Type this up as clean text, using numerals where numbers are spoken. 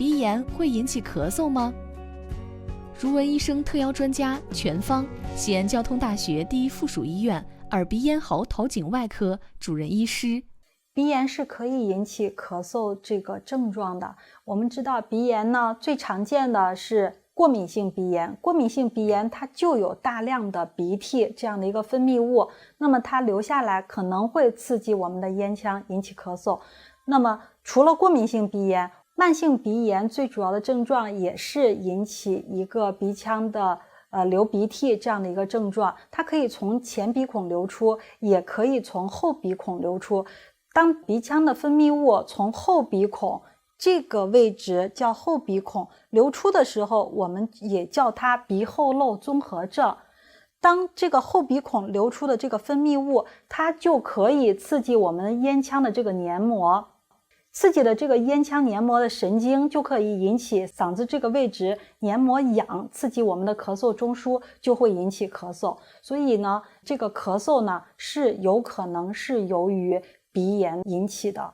鼻炎会引起咳嗽吗？如文医生特邀专家全芳，西安交通大学第一附属医院耳鼻咽喉头颈外科主任医师。鼻炎是可以引起咳嗽这个症状的。我们知道鼻炎呢，最常见的是过敏性鼻炎。过敏性鼻炎它就有大量的鼻涕这样的一个分泌物，那么它流下来可能会刺激我们的咽腔，引起咳嗽。那么除了过敏性鼻炎，慢性鼻炎最主要的症状也是引起一个鼻腔的流鼻涕这样的一个症状，它可以从前鼻孔流出，也可以从后鼻孔流出。当鼻腔的分泌物从后鼻孔这个位置叫后鼻孔流出的时候，我们也叫它鼻后漏综合症。当这个后鼻孔流出的这个分泌物，它就可以刺激我们咽腔的这个黏膜，刺激的这个咽腔黏膜的神经就可以引起嗓子这个位置黏膜痒，刺激我们的咳嗽中枢，就会引起咳嗽。所以呢，这个咳嗽呢是有可能是由于鼻炎引起的。